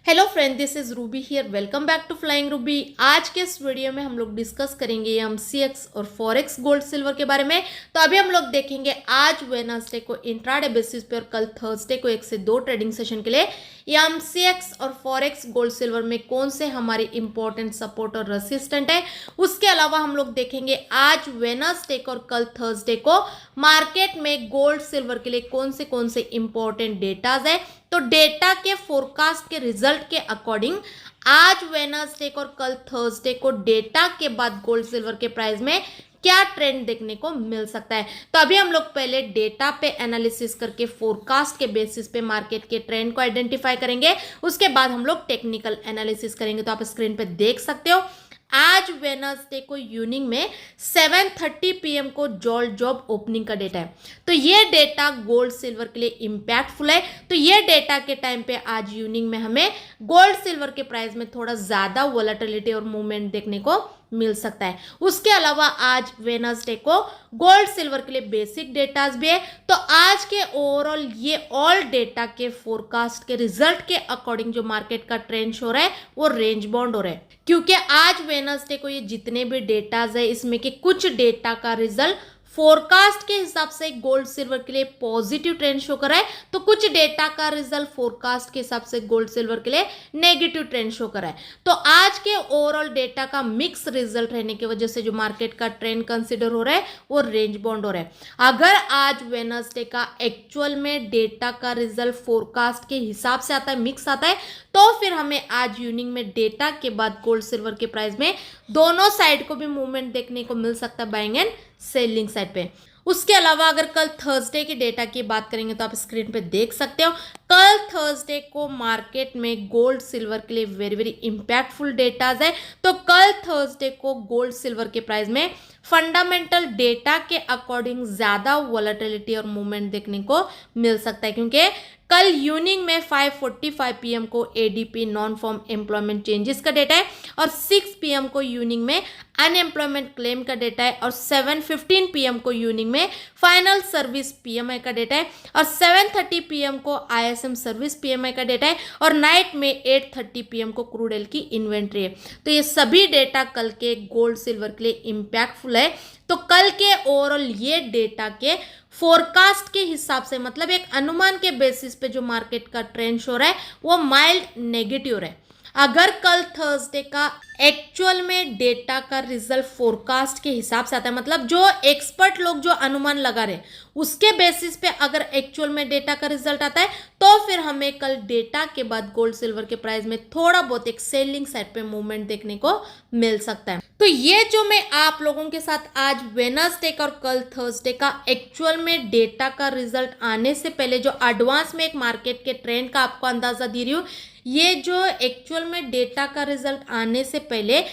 Hello friend, this is Ruby here. Welcome back to Flying Ruby. आज के इस video में हम लोग डिस्कस करेंगे एमसीएक्स और फॉरेक्स गोल्ड सिल्वर के बारे में। तो अभी हम लोग देखेंगे आज वेडनेसडे को इंट्राडे बेसिस पे और कल थर्सडे को 1 से 2 ट्रेडिंग सेशन के लिए एमसीएक्स और फॉरेक्स गोल्ड सिल्वर में कौन से हमारे इंपॉर्टेंट सपोर्ट और रेसिस्टेंट है। उसके अलावा हम लोग देखेंगे आज वेडनेसडे को और कल थर्सडे को मार्केट में गोल्ड सिल्वर के लिए कौन से इंपॉर्टेंट डेटाज है। तो डेटा के फोरकास्ट के रिजल्ट के अकॉर्डिंग आज वेडनेसडे को और कल थर्सडे को डेटा के बाद गोल्ड सिल्वर के प्राइस में क्या ट्रेंड देखने को मिल सकता है। तो अभी हम लोग पहले डेटा पे एनालिसिस करके फोरकास्ट के बेसिस पे मार्केट के ट्रेंड को आइडेंटिफाई करेंगे। उसके बाद हम लोग टेक्निकल एनालिसिस करेंगे। तो आप स्क्रीन पे देख सकते हो आज वेडनेसडे को इवनिंग में 7:30 PM को जॉब ओपनिंग का डेटा है। तो ये डेटा गोल्ड सिल्वर के लिए इम्पैक्टफुल है। तो ये डेटा के टाइम पे आज इवनिंग में हमें गोल्ड सिल्वर के प्राइस में थोड़ा ज्यादा वोलेटिलिटी और मूवमेंट देखने को मिल सकता है। उसके अलावा आज वेडनेसडे को गोल्ड सिल्वर के लिए बेसिक डेटाज भी है। तो आज के ओवरऑल ये ऑल डेटा के फोरकास्ट के रिजल्ट के अकॉर्डिंग जो मार्केट का ट्रेंड शो रहा है वो रेंज बाउंड हो रहा है, क्योंकि आज वेडनेसडे को ये जितने भी डेटाज है इसमें के कुछ डेटा का रिजल्ट फोरकास्ट के हिसाब से गोल्ड सिल्वर के लिए पॉजिटिव ट्रेंड शो कर रहा है, तो कुछ डेटा का रिजल्ट फोरकास्ट के हिसाब से गोल्ड सिल्वर के लिए नेगेटिव ट्रेंड शो कर रहा है। तो आज के ओवरऑल डेटा का मिक्स रिजल्ट रहने की वजह से जो मार्केट का ट्रेंड कंसिडर हो रहा है वो रेंज बाउंड हो रहा है। अगर आज वेडनेसडे का एक्चुअल में डेटा का रिजल्ट फोरकास्ट के हिसाब से आता है, मिक्स आता है, तो फिर हमें आज इवनिंग में डेटा के बाद गोल्ड सिल्वर के प्राइस में दोनों साइड को भी मूवमेंट देखने को मिल सकता है, बाइंग एंड सेलिंग साइड पे। उसके अलावा अगर कल थर्सडे की डेटा की बात करेंगे तो आप स्क्रीन पे देख सकते हो कल थर्सडे को मार्केट में गोल्ड सिल्वर के लिए वेरी इंपैक्टफुल डेटाज है। तो कल थर्सडे को गोल्ड सिल्वर के प्राइस में फंडामेंटल डेटा के अकॉर्डिंग ज्यादा वोलेटिलिटी और मूवमेंट देखने को मिल सकता है, क्योंकि कल इवनिंग में 5:45 PM को ADP non farm employment changes का डेटा है और 6 PM को इवनिंग में अनएम्प्लॉयमेंट क्लेम का डेटा है और 7:15 PM को इवनिंग में फाइनल सर्विस पीएमआई का डेटा है और 7:30 PM को आईएसएम सर्विस पीएमआई का डेटा है और नाइट में 8:30 PM को क्रूड ऑयल की इन्वेंट्री है। तो ये सभी डेटा कल के गोल्ड सिल्वर के लिए इम्पैक्टफुल है। तो कल के ओवरऑल ये डेटा के फोरकास्ट के हिसाब से, मतलब एक अनुमान के बेसिस पे जो मार्केट का ट्रेंड शो रहा है वो माइल्ड नेगेटिव है। अगर कल थर्सडे का एक्चुअल में डेटा का रिजल्ट फोरकास्ट के हिसाब से आता है, मतलब जो एक्सपर्ट लोग जो अनुमान लगा रहे उसके बेसिस पे अगर एक्चुअल में डेटा का रिजल्ट आता है, तो फिर हमें कल डेटा के बाद गोल्ड सिल्वर के प्राइस में थोड़ा बहुत एक सेलिंग साइड पे मूवमेंट देखने को मिल सकता है। तो ये जो मैं आप लोगों के साथ आज वेडनेसडे का और कल थर्सडे का एक्चुअल में डेटा का रिजल्ट आने से पहले जो एडवांस में एक मार्केट के ट्रेंड का आपको अंदाजा दे रही हूँ, ये जो एक्चुअल में डेटा का रिजल्ट आने से पहले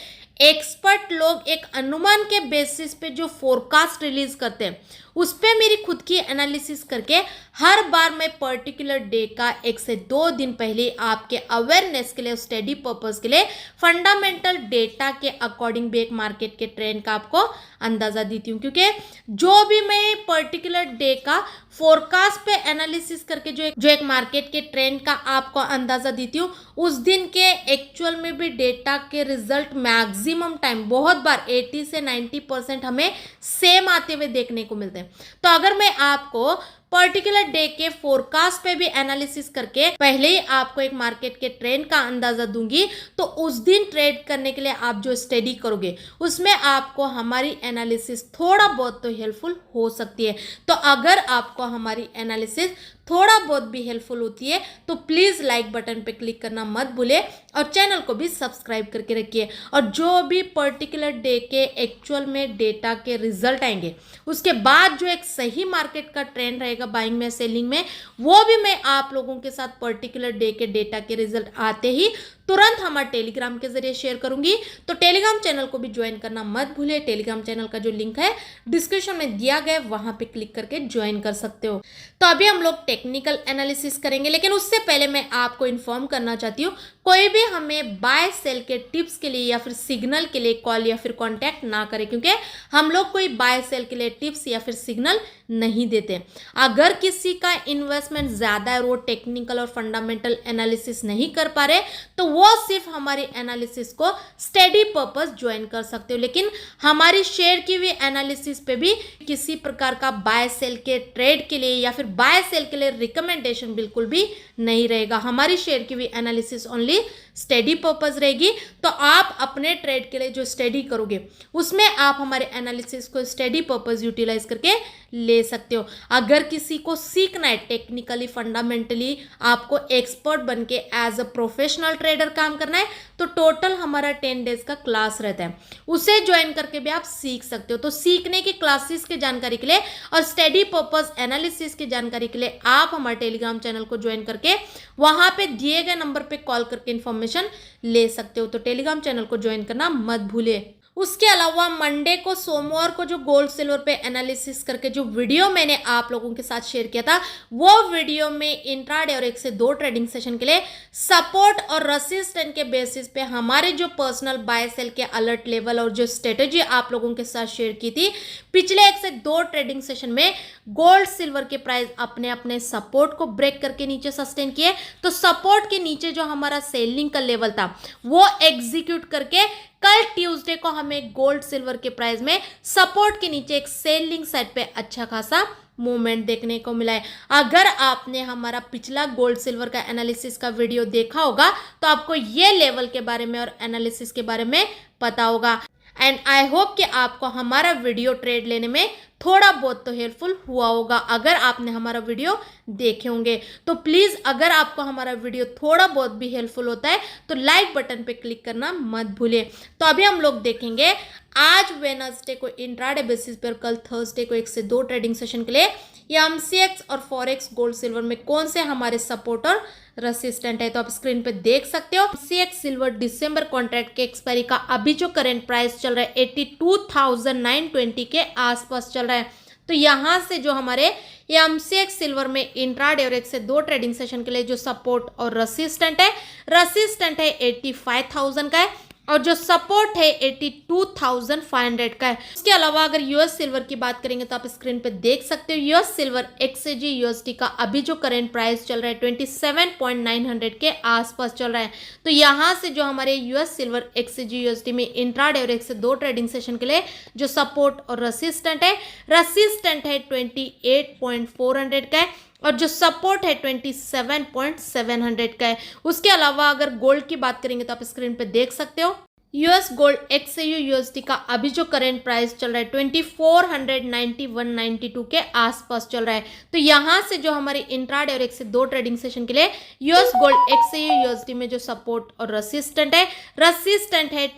एक्सपर्ट लोग एक अनुमान के बेसिस पे जो फोरकास्ट रिलीज करते हैं उस पे मेरी खुद की एनालिसिस करके हर बार मैं पर्टिकुलर डे का 1 से 2 दिन पहले आपके अवेयरनेस के लिए, स्टडी पर्पस के लिए फंडामेंटल डेटा के अकॉर्डिंग भी एक मार्केट के ट्रेंड का आपको अंदाजा देती हूँ, क्योंकि जो भी मैं पर्टिकुलर डे का फोरकास्ट पे एनालिसिस करके जो एक मार्केट के ट्रेंड का आपको अंदाजा देती हूँ, उस दिन के एक्चुअल में भी डेटा के रिजल्ट मैक्सिमम टाइम बहुत बार 80 से 90% हमें सेम आते हुए देखने को मिलते हैं। तो अगर मैं आपको पर्टिकुलर डे के फोरकास्ट पे भी एनालिसिस करके पहले ही आपको एक मार्केट के ट्रेंड का अंदाजा दूंगी, तो उस दिन ट्रेड करने के लिए आप जो स्टडी करोगे उसमें आपको हमारी एनालिसिस थोड़ा बहुत तो हेल्पफुल हो सकती है। तो अगर आपको हमारी एनालिसिस थोड़ा बहुत भी हेल्पफुल होती है तो प्लीज़ लाइक बटन पे क्लिक करना मत भूले और चैनल को भी सब्सक्राइब करके रखिए। और जो भी पर्टिकुलर डे के एक्चुअल में डेटा के रिजल्ट आएंगे उसके बाद जो एक सही मार्केट का ट्रेंड रहेगा बाइंग में, सेलिंग में, वो भी मैं आप लोगों के साथ पर्टिकुलर डे के डेटा के रिजल्ट आते ही तुरंत हमारे टेलीग्राम के जरिए शेयर करूंगी। तो टेलीग्राम चैनल को भी ज्वाइन करना मत भूलिए। टेलीग्राम चैनल का जो लिंक है डिस्क्रिप्शन में दिया गया है, वहां पे क्लिक करके ज्वाइन कर सकते हो। तो अभी हम लोग टेक्निकल एनालिसिस करेंगे, लेकिन उससे पहले मैं आपको इन्फॉर्म करना चाहती हूँ कोई भी हमें बाय सेल के टिप्स के लिए या फिर सिग्नल के लिए कॉल या फिर कांटेक्ट ना करें, क्योंकि हम लोग कोई बाय सेल के लिए टिप्स या फिर सिग्नल नहीं देते। अगर किसी का इन्वेस्टमेंट ज़्यादा है, वो टेक्निकल और फंडामेंटल एनालिसिस नहीं कर पा रहे, तो वो सिर्फ हमारी एनालिसिस को स्टडी पर्पस ज्वाइन कर सकते हो, लेकिन हमारी शेयर की हुई एनालिसिस पे भी किसी प्रकार का बाय सेल के ट्रेड के लिए या फिर बाय सेल के लिए रिकमेंडेशन बिल्कुल भी नहीं रहेगा। हमारी शेयर की हुई एनालिसिस ओनली स्टडी पर्पस रहेगी। तो आप अपने ट्रेड के लिए जो स्टडी करोगे उसमें आप हमारे एनालिसिस को स्टडी पर्पस यूटिलाइज करके ले सकते हो। अगर किसी को सीखना है टेक्निकली फंडामेंटली, आपको एक्सपर्ट बन के एज अ प्रोफेशनल ट्रेडर काम करना है, तो टोटल हमारा 10 डेज का क्लास रहता है, उसे ज्वाइन करके भी आप सीख सकते हो। तो सीखने की क्लासेस की जानकारी के लिए और स्टडी पर्पस एनालिसिस की जानकारी के लिए आप हमारे टेलीग्राम चैनल को ज्वाइन करके वहां पे दिए गए नंबर पे कॉल करके इन्फॉर्मेशन ले सकते हो। तो टेलीग्राम चैनल को ज्वाइन करना मत भूलिए। उसके अलावा मंडे को, सोमवार को जो गोल्ड सिल्वर पे एनालिसिस करके जो वीडियो मैंने आप लोगों के साथ शेयर किया था, वो वीडियो में इंट्राडे और 1 से 2 ट्रेडिंग सेशन के लिए सपोर्ट और रेसिस्टेंस के बेसिस पे हमारे जो पर्सनल बाय सेल के अलर्ट लेवल और जो स्ट्रेटेजी आप लोगों के साथ शेयर की थी, पिछले 1 से 2 ट्रेडिंग सेशन में गोल्ड सिल्वर के प्राइस अपने अपने सपोर्ट को ब्रेक करके नीचे सस्टेन किए। तो सपोर्ट के नीचे जो हमारा सेलिंग का लेवल था वो एग्जीक्यूट करके कल ट्यूसडे को हमें गोल्ड सिल्वर के प्राइस में सपोर्ट के नीचे एक सेलिंग साइड पे अच्छा खासा मूवमेंट देखने को मिला है। अगर आपने हमारा पिछला गोल्ड सिल्वर का एनालिसिस का वीडियो देखा होगा तो आपको ये लेवल के बारे में और एनालिसिस के बारे में पता होगा। एंड आई होप कि आपको हमारा वीडियो ट्रेड लेने में थोड़ा बहुत तो हेल्पफुल हुआ होगा अगर आपने हमारा वीडियो देखे होंगे। तो प्लीज़ अगर आपको हमारा वीडियो थोड़ा बहुत भी हेल्पफुल होता है तो लाइक बटन पे क्लिक करना मत भूलिए। तो अभी हम लोग देखेंगे आज वेडनेसडे को इंट्राडे बेसिस पर, कल थर्सडे को 1 से 2 ट्रेडिंग सेशन के लिए या एमसीएक्स और फॉरेक्स गोल्ड सिल्वर में कौन से हमारे सपोर्ट और रेसिस्टेंट है। तो आप स्क्रीन पे देख सकते हो एमसीएक्स सिल्वर दिसंबर कॉन्ट्रैक्ट के एक्सपायरी का अभी जो करंट प्राइस चल रहा है 82,920 के आसपास चल रहा है। तो यहाँ से जो हमारे एमसीएक्स सिल्वर में इंट्राडे और 1 से 2 ट्रेडिंग सेशन के लिए जो सपोर्ट और रेसिस्टेंट है 85,000 का है और जो सपोर्ट है 82,500 का है। उसके अलावा अगर यूएस सिल्वर की बात करेंगे तो आप स्क्रीन पे देख सकते हो यूएस सिल्वर एक्सजी यूएसडी का अभी जो करंट प्राइस चल रहा है 27,900 के आसपास चल रहा है। तो यहाँ से जो हमारे यूएस सिल्वर एक्सजी यूएसडी में इंट्राडे और 1 से 2 ट्रेडिंग सेशन के लिए जो सपोर्ट और रेसिस्टेंट है 28,400 का है और जो सपोर्ट है 27,700 का है। उसके अलावा अगर गोल्ड की बात करेंगे तो आप स्क्रीन पे देख सकते हो यूएस गोल्ड एक्सयू यूएसडी का अभी जो करंट प्राइस चल रहा है 2491.92 के आसपास चल रहा है। तो यहाँ से जो हमारे इंट्राडे और 1 से 2 ट्रेडिंग सेशन के लिए यूएस गोल्ड एक्सयू यूएसडी में जो सपोर्ट और रेसिस्टेंट है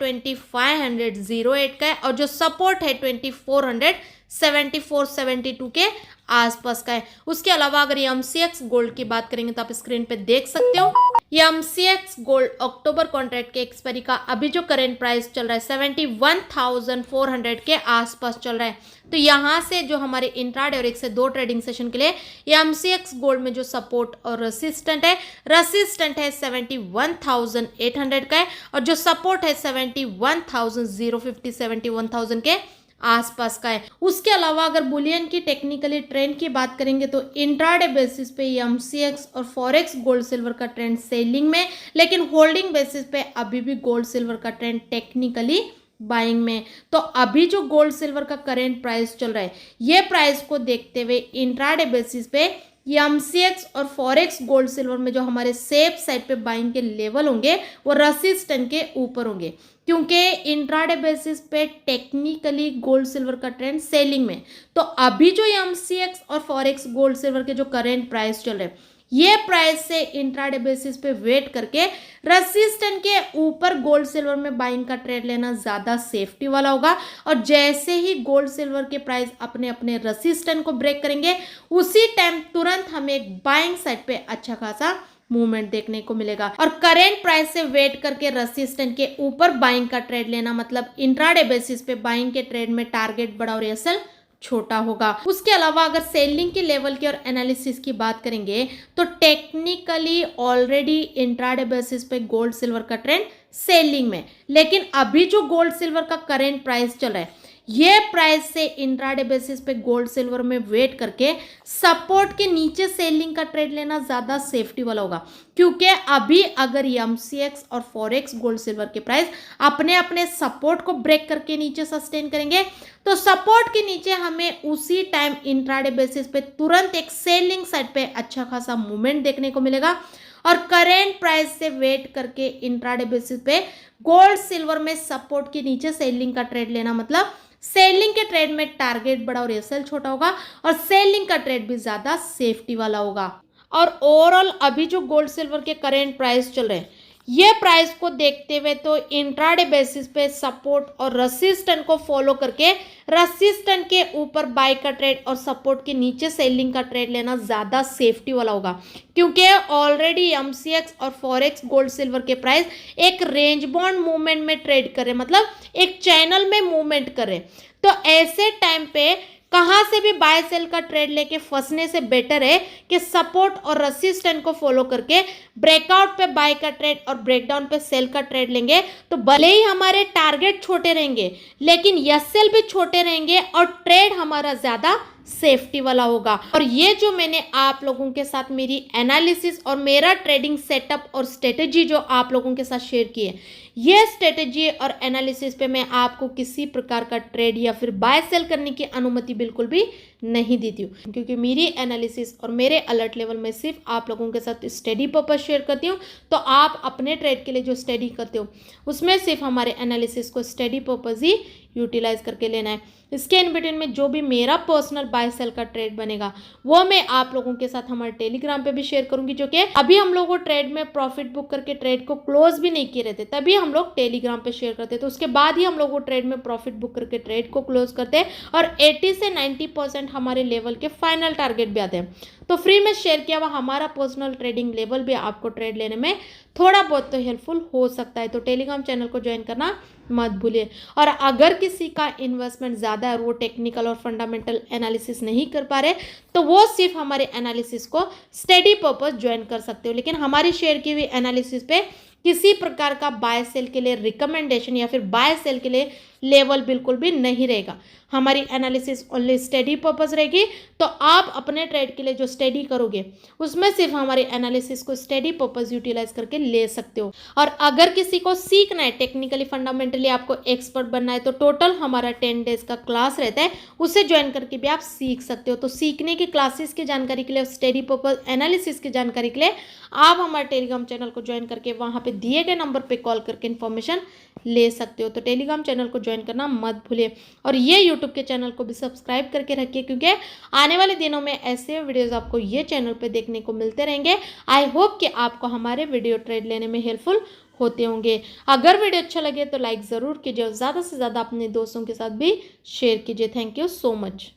2508 का है और जो सपोर्ट है 2472 के आसपास का है। उसके अलावा अगर एमसीएक्स गोल्ड की बात करेंगे तो आप स्क्रीन पे देख सकते हो एमसीएक्स गोल्ड अक्टूबर कॉन्ट्रैक्ट के एक्सपायरी का अभी जो करंट प्राइस चल रहा है 71,400 के आसपास चल रहा है। तो यहाँ से जो हमारे इंट्राडे और 1 से 2 ट्रेडिंग सेशन के लिए एमसीएक्स गोल्ड में जो सपोर्ट और रेसिस्टेंट है 71,800 का है और जो सपोर्ट है 71,050 के आसपास का है। उसके अलावा अगर बुलियन की टेक्निकली ट्रेंड की बात करेंगे तो इंट्राडे बेसिस पे एमसीएक्स और फॉरेक्स गोल्ड सिल्वर का ट्रेंड सेलिंग में, लेकिन होल्डिंग बेसिस पे अभी भी गोल्ड सिल्वर का ट्रेंड टेक्निकली बाइंग में। तो अभी जो गोल्ड सिल्वर का करेंट प्राइस चल रहा है ये प्राइस को देखते हुए इंट्राडे बेसिस पे एमसीएक्स और फॉरेक्स गोल्ड सिल्वर में जो हमारे सेफ साइड पे बाइंग के लेवल होंगे वो रेसिस्टेंट के ऊपर होंगे, क्योंकि इंट्राडे बेसिस पे टेक्निकली गोल्ड सिल्वर का ट्रेंड सेलिंग में। तो अभी जो एमसीएक्स और फॉरेक्स गोल्ड सिल्वर के जो करेंट प्राइस चल रहे हैं ये प्राइस से इंट्राडे बेसिस पे वेट करके रेसिस्टेंट के ऊपर गोल्ड सिल्वर में बाइंग का ट्रेड लेना ज़्यादा सेफ्टी वाला होगा। और जैसे ही गोल्ड सिल्वर के प्राइस अपने अपने रेसिस्टेंट को ब्रेक करेंगे उसी टाइम तुरंत हमें एक बाइंग साइड पे अच्छा खासा मूवमेंट देखने को मिलेगा। और करेंट प्राइस से वेट करके रेसिस्टेंट के ऊपर बाइंग का ट्रेड लेना मतलब इंट्राडे बेसिस पे बाइंग के ट्रेड में टारगेट बड़ा और एसएल छोटा होगा। उसके अलावा अगर सेलिंग के लेवल की और एनालिसिस की बात करेंगे तो टेक्निकली ऑलरेडी इंट्राडे बेसिस पे गोल्ड सिल्वर का ट्रेंड सेलिंग में, लेकिन अभी जो गोल्ड सिल्वर का करेंट प्राइस चल रहा है ये प्राइस से इंट्राडे बेसिस पे गोल्ड सिल्वर में वेट करके सपोर्ट के नीचे सेलिंग का ट्रेड लेना ज्यादा सेफ्टी वाला होगा, क्योंकि अभी अगर एमसीएक्स और फॉरेक्स गोल्ड सिल्वर के प्राइस अपने अपने सपोर्ट को ब्रेक करके नीचे सस्टेन करेंगे तो सपोर्ट के नीचे हमें उसी टाइम इंट्राडे बेसिस पे तुरंत एक सेलिंग साइड पे अच्छा खासा मूवमेंट देखने को मिलेगा। और करेंट प्राइस से वेट करके इंट्राडे बेसिस पे गोल्ड सिल्वर में सपोर्ट के नीचे सेलिंग का ट्रेड लेना मतलब सेलिंग के ट्रेड में टारगेट बड़ा और एसएल छोटा होगा और सेलिंग का ट्रेड भी ज्यादा सेफ्टी वाला होगा। और ओवरऑल अभी जो गोल्ड सिल्वर के करेंट प्राइस चल रहे हैं ये प्राइस को देखते हुए तो इंट्राडे बेसिस पे सपोर्ट और रेसिस्टेंस को फॉलो करके रेसिस्टेंस के ऊपर बाय का ट्रेड और सपोर्ट के नीचे सेलिंग का ट्रेड लेना ज्यादा सेफ्टी वाला होगा, क्योंकि ऑलरेडी एमसीएक्स और फॉरेक्स गोल्ड सिल्वर के प्राइस एक रेंज बाउंड मूवमेंट में ट्रेड कर रहे, मतलब एक चैनल में मूवमेंट कर रहे। तो ऐसे टाइम पे कहां से भी बाय सेल का ट्रेड लेके फंसने से बेटर है कि सपोर्ट और रेसिस्टेंस को फॉलो करके ब्रेकआउट पे बाय का ट्रेड और ब्रेकडाउन पे सेल का ट्रेड लेंगे तो भले ही हमारे टारगेट छोटे रहेंगे लेकिन एसएल भी छोटे रहेंगे और ट्रेड हमारा ज्यादा सेफ्टी वाला होगा। और ये जो मैंने आप लोगों के साथ मेरी एनालिसिस और मेरा ट्रेडिंग सेटअप और स्ट्रेटेजी जो आप लोगों के साथ शेयर की है ये स्ट्रेटेजी और एनालिसिस पे मैं आपको किसी प्रकार का ट्रेड या फिर बाय सेल करने की अनुमति बिल्कुल भी नहीं देती हूँ, क्योंकि मेरी एनालिसिस और मेरे अलर्ट लेवल में सिर्फ आप लोगों के साथ स्टडी पर्पस शेयर करती हूँ। तो आप अपने ट्रेड के लिए जो स्टडी करते हो उसमें सिर्फ हमारे एनालिसिस को स्टडी पर्पस ही यूटिलाइज करके लेना है। इसके इन बिटवीन में जो भी मेरा पर्सनल बाय सेल का ट्रेड बनेगा वो मैं आप लोगों के साथ हमारे टेलीग्राम पे भी शेयर करूंगी, जो कि अभी हम लोगों ट्रेड में प्रॉफिट बुक करके ट्रेड को क्लोज भी नहीं किए रहते तभी हम लोग टेलीग्राम पे शेयर करते, तो उसके बाद ही हम लोग ट्रेड में प्रॉफिट बुक करके ट्रेड को क्लोज करते हैं और 80 से 90% हमारे लेवल के फाइनल टारगेट भी आते हैं। तो फ्री में शेयर किया हुआ हमारा पर्सनल ट्रेडिंग लेवल भी आपको ट्रेड लेने में थोड़ा बहुत तो हेल्पफुल हो सकता है, तो टेलीग्राम चैनल को ज्वाइन करना मत भूलिए। और अगर किसी का इन्वेस्टमेंट ज़्यादा है और वो टेक्निकल और फंडामेंटल एनालिसिस नहीं कर पा रहे तो वो सिर्फ हमारे एनालिसिस को स्टडी पर्पस ज्वाइन कर सकते हो, लेकिन हमारी शेयर की हुई एनालिसिस पे किसी प्रकार का बाय सेल के लिए रिकमेंडेशन या फिर बाय सेल के लिए लेवल बिल्कुल भी नहीं रहेगा। हमारी एनालिसिस ओनली स्टडी पर्पस रहेगी, तो आप अपने ट्रेड के लिए जो स्टडी करोगे उसमें सिर्फ हमारी एनालिसिस को स्टडी पर्पस यूटिलाइज करके ले सकते हो। और अगर किसी को सीखना है टेक्निकली फंडामेंटली आपको एक्सपर्ट बनना है तो टोटल हमारा 10 डेज का क्लास रहता है, उसे ज्वाइन करके भी आप सीख सकते हो। तो सीखने की क्लासेस की जानकारी के लिए, स्टडी पर्पस एनालिसिस की जानकारी के लिए आप हमारे टेलीग्राम चैनल को ज्वाइन करके वहाँ पे दिए गए नंबर पे कॉल करके इन्फॉर्मेशन ले सकते हो। तो टेलीग्राम चैनल को ज्वाइन करना मत भूलिए और ये यूट्यूब के चैनल को भी सब्सक्राइब करके रखिए, क्योंकि आने वाले दिनों में ऐसे वीडियोस आपको ये चैनल पे देखने को मिलते रहेंगे। आई होप कि आपको हमारे वीडियो ट्रेड लेने में हेल्पफुल होते होंगे। अगर वीडियो अच्छा लगे तो लाइक ज़रूर कीजिए और ज़्यादा से ज़्यादा अपने दोस्तों के साथ भी शेयर कीजिए। Thank you so much.